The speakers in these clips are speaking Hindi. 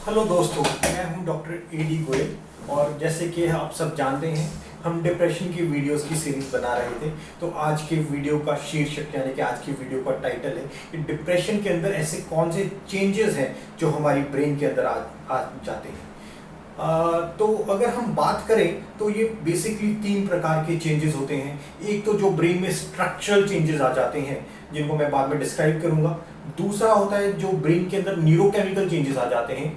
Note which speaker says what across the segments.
Speaker 1: हेलो दोस्तों, मैं हूं डॉक्टर ए.डी. गोयल। और जैसे कि आप सब जानते हैं, हम डिप्रेशन की वीडियोस की सीरीज बना रहे थे। तो आज के वीडियो का शीर्षक यानी कि आज की वीडियो का टाइटल है कि डिप्रेशन के अंदर ऐसे कौन से चेंजेस हैं जो हमारी ब्रेन के अंदर आ जाते हैं। तो अगर हम बात करें तो ये बेसिकली 3 प्रकार के चेंजेस होते हैं। एक तो जो ब्रेन में स्ट्रक्चरल चेंजेस आ जाते हैं, जिनको मैं बाद में डिस्क्राइब करूंगा। दूसरा होता है जो ब्रेन के अंदर न्यूरोकेमिकल चेंजेस आ जाते हैं।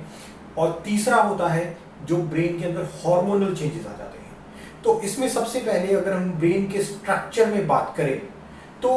Speaker 1: और तीसरा होता है जो ब्रेन के अंदर हार्मोनल चेंजेस आ जाते हैं। तो इसमें सबसे पहले अगर हम ब्रेन के स्ट्रक्चर में बात करें तो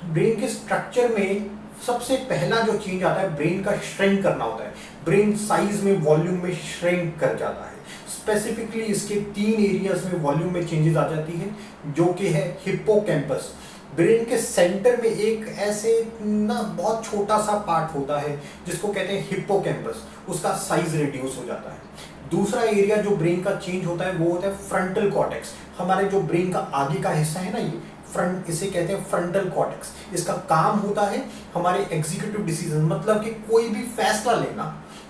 Speaker 1: ब्रेन के स्ट्रक्चर में सबसे पहला जो चेंज आता है, ब्रेन का श्रिंक करना होता है। ब्रेन साइज में, वॉल्यूम में श्रिंक कर जाता है। स्पेसिफिकली इसके 3 एरियाज में वॉल्यूम में चेंजेस आ जाती है, जो कि है हिप्पोकैम्पस। ब्रेन के सेंटर में एक ऐसे ना बहुत छोटा सा पार्ट होता है जिसको कहते हैं हिप्पोकैम्पस, उसका साइज रिड्यूस हो जाता है। दूसरा एरिया जो ब्रेन का चेंज होता है वो होता है फ्रंटल कॉर्टेक्स। हमारे जो ब्रेन का आगे का हिस्सा है ना, ये फ्रंट, इसे कहते हैं फ्रंटल कॉर्टेक्स। इसका काम होता है हमारे एग्जीक्यूटिव डिसीजन, मतलब कि कोई भी फैसला लेना।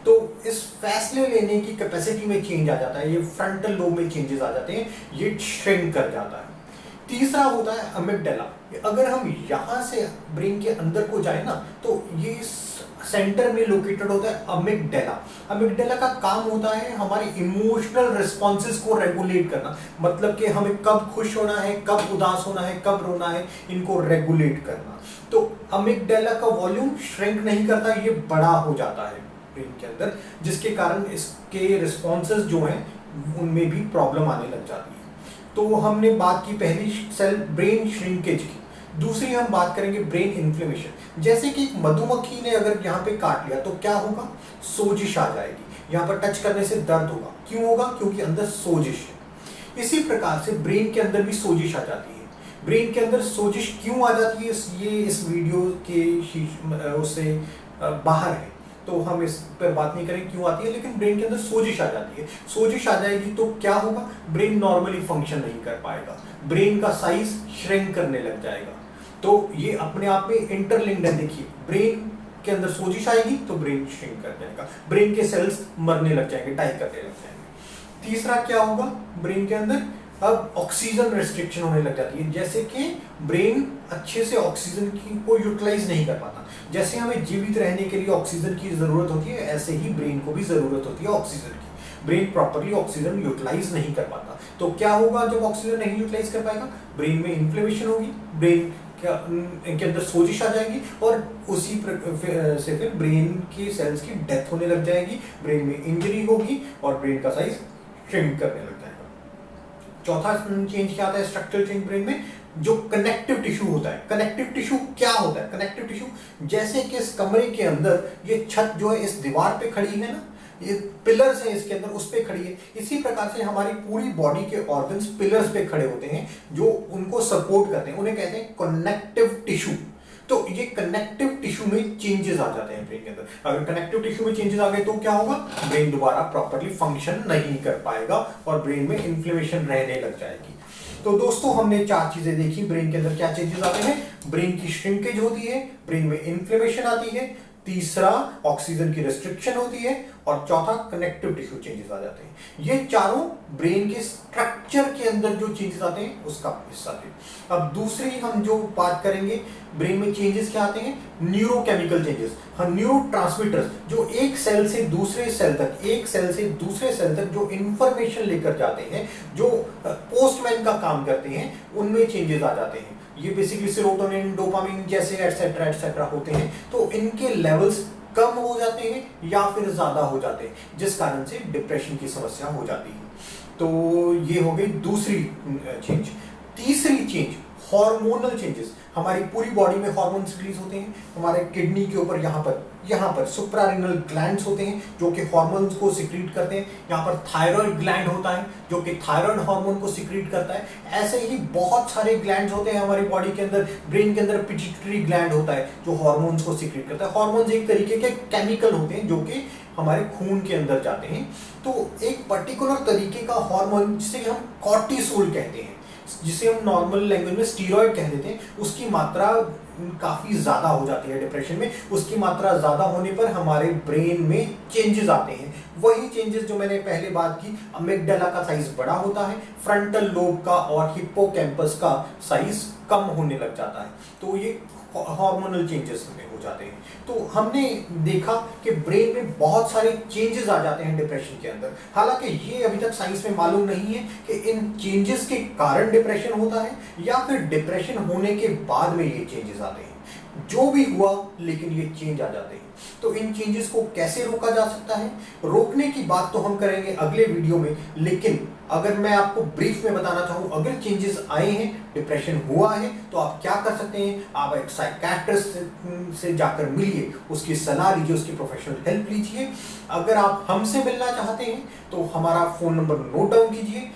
Speaker 1: तो इस फैसले लेने की कैपेसिटी में चेंज आ जाता है, ये फ्रंटल लोब में चेंजेस आ जाते हैं, ये श्रिंक कर जाता है। तीसरा होता है अमिगडाला। अगर हम यहां से ब्रेन के अंदर को जाए ना तो ये सेंटर में लोकेटेड होता है अमिगडाला। अमिगडाला का काम होता है हमारे इमोशनल रिस्पॉन्सेस को रेगुलेट करना, मतलब कि हमें कब खुश होना है, कब उदास होना है, कब रोना है, इनको रेगुलेट करना। तो अमिगडाला का वॉल्यूम श्रिंक नहीं करता, ये बड़ा हो जाता है ब्रेन के अंदर, जिसके कारण इसके रिस्पॉन्सेस जो हैं उनमें भी प्रॉब्लम आने लग जाती है। तो हमने बात की पहली सेल ब्रेन श्रिंकेज की। दूसरी हम बात करेंगे ब्रेन इन्फ्लेमेशन। जैसे कि एक मधुमक्खी ने अगर यहाँ पे काट लिया तो क्या होगा, सोजिश आ जाएगी। यहाँ पर टच करने से दर्द होगा। क्यों होगा? क्योंकि अंदर सोजिश है। इसी प्रकार से ब्रेन के अंदर भी सोजिश आ जाती है। ब्रेन के अंदर सोजिश क्यों आ जाती है, ये इस वीडियो के उससे बाहर है, तो हम इस पर बात नहीं करें क्यों आती है। लेकिन ब्रेन के अंदर सोजिश आ जाती है। सोजिश आ जाएगी तो क्या होगा, ब्रेन नॉर्मली फंक्शन नहीं कर पाएगा, ब्रेन का साइज श्रिंक करने लग जाएगा। तो ये अपने आप में इंटरलिंक्ड है। देखिए, ब्रेन के अंदर सोजिश आएगी तो ब्रेन श्रिंक कर जाएगा, ब्रेन के सेल्स मरने लग जाएंगे, डाई करने लग जाएंगे। तीसरा क्या होगा, ब्रेन के अंदर अब ऑक्सीजन रिस्ट्रिक्शन होने लग जाती है। जैसे कि ब्रेन अच्छे से ऑक्सीजन की को यूटिलाइज नहीं कर पाता। जैसे हमें जीवित रहने के लिए ऑक्सीजन की जरूरत होती है, ऐसे ही ब्रेन को भी जरूरत होती है ऑक्सीजन की। ब्रेन प्रॉपर्ली ऑक्सीजन यूटिलाइज नहीं कर पाता। तो क्या होगा, जब ऑक्सीजन नहीं यूटिलाइज कर पाएगा, ब्रेन में इन्फ्लेमेशन होगी, ब्रेन के अंदर सोजिश आ जाएगी, और उसी से फिर ब्रेन के सेल्स की डेथ होने लग जाएगी, ब्रेन में इंजरी होगी और ब्रेन का साइज श्रिंक करने लग जाएगा। चौथा चेंज क्या आता है स्ट्रक्चरल चेंज ब्रेन में, जो कनेक्टिव टिश्यू होता है। कनेक्टिव टिश्यू क्या होता है? कनेक्टिव टिश्यू जैसे कि इस कमरे के अंदर ये छत जो है इस दीवार पे खड़ी है ना, ये पिलर्स है इसके अंदर, उस पे खड़ी है। इसी प्रकार से हमारी पूरी बॉडी के ऑर्गन्स पिलर्स पे खड़े होते हैं जो उनको सपोर्ट करते हैं, उन्हें कहते हैं कनेक्टिव टिश्यू। तो ये कनेक्टिव टिश्यू में चेंजेस आ जाते हैं ब्रेन के अंदर। अगर कनेक्टिव टिश्यू में चेंजेस आ गए तो क्या होगा, ब्रेन दोबारा प्रॉपर्ली फंक्शन नहीं कर पाएगा और ब्रेन में इन्फ्लेमेशन रहने लग जाएगी। तो दोस्तों, हमने 4 चीजें देखी ब्रेन के अंदर क्या चेंजेस आते हैं। ब्रेन की श्रिंकेज होती है, ब्रेन में इन्फ्लेमेशन आती है, तीसरा ऑक्सीजन की रिस्ट्रिक्शन होती है, और चौथा कनेक्टिव टिश्यू चेंजेस आ जाते हैं। ये चारों ब्रेन के स्ट्रक्चर के अंदर जो चेंजेस आते हैं उसका हिस्सा थे। अब दूसरी हम जो बात करेंगे, ब्रेन में चेंजेस क्या आते हैं, न्यूरोकेमिकल चेंजेस। हाँ, न्यूरोट्रांसमीटर्स जो एक सेल से दूसरे सेल तक, एक सेल से दूसरे सेल तक जो इंफॉर्मेशन लेकर जाते हैं, जो पोस्टमैन का काम करते हैं, उनमें चेंजेस आ जाते हैं। ये बेसिकली सेरोटोनिन, डोपामिन जैसे एटसेट्रा एटसेट्रा होते हैं। तो इनके लेवल्स कम हो जाते हैं या फिर ज्यादा हो जाते हैं, जिस कारण से डिप्रेशन की समस्या हो जाती है। तो ये हो गई दूसरी चेंज। तीसरी चेंज हार्मोनल चेंजेस। हमारी पूरी बॉडी में हार्मोन्स रिलीज होते हैं। हमारे किडनी के ऊपर यहाँ पर सुप्रारेनल ग्लैंड्स होते हैं जो कि हार्मोन्स को सिक्रीट करते हैं। यहाँ पर थायराइड ग्लैंड होता है जो कि थायराइड हार्मोन को सिक्रीट करता है। ऐसे ही बहुत सारे ग्लैंड्स होते हैं हमारी बॉडी के अंदर। ब्रेन के अंदर पिट्यूटरी ग्लैंड होता है जो हार्मोन्स को सिक्रीट करता है। हार्मोन्स एक तरीके के केमिकल होते हैं जो कि हमारे खून के अंदर जाते हैं। तो एक पर्टिकुलर तरीके का हार्मोन जिसे हम कॉर्टिसोल कहते हैं, जिसे हम नॉर्मल लैंग्वेज में स्टीरॉयड कह देते हैं, उसकी मात्रा काफ़ी ज़्यादा हो जाती है डिप्रेशन में। उसकी मात्रा ज़्यादा होने पर हमारे ब्रेन में चेंजेस आते हैं। वही चेंजेस जो मैंने पहले बात की, अमिगडाला का साइज बड़ा होता है, फ्रंटल लोब का और हिप्पोकैम्पस का साइज कम होने लग जाता है। तो ये हार्मोनल चेंजेस में हो जाते हैं। तो हमने देखा कि ब्रेन में बहुत सारे चेंजेस आ जाते हैं डिप्रेशन के अंदर। हालांकि ये अभी तक साइंस में मालूम नहीं है कि इन चेंजेस के कारण डिप्रेशन होता है या फिर डिप्रेशन होने के बाद में ये चेंजेस आते हैं। जो भी हुआ, लेकिन ये चेंज आ जाते हैं। तो इन चेंजेस को कैसे रोका जा सकता है, रोकने की बात तो हम करेंगे अगले वीडियो में। लेकिन अगर मैं आपको ब्रीफ में बताना चाहूँ, अगर चेंजेस आए हैं, डिप्रेशन हुआ है, तो आप क्या कर सकते हैं। आप एक साइकियाट्रिस्ट से जाकर मिलिए, उसकी सलाह लीजिए, उसकी प्रोफेशनल हेल्प लीजिए। अगर आप हमसे मिलना चाहते हैं तो हमारा फोन नंबर नोट डाउन कीजिए,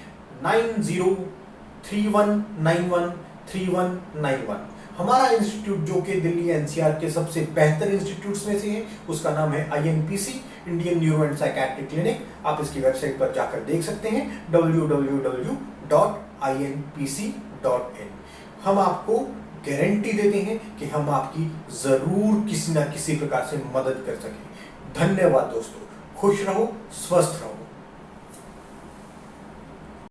Speaker 1: 9031913191। हमारा इंस्टीट्यूट जो कि दिल्ली एनसीआर के सबसे बेहतर इंस्टीट्यूट्स में से है, उसका नाम है INPC, Indian neuro and psychiatric clinic. आप इसकी वेबसाइट पर जाकर देख सकते हैं, www.inpc.in। हम आपको गारंटी देते हैं कि हम आपकी जरूर किसी ना किसी प्रकार से मदद कर सकें। धन्यवाद दोस्तों, खुश रहो, स्वस्थ रहो।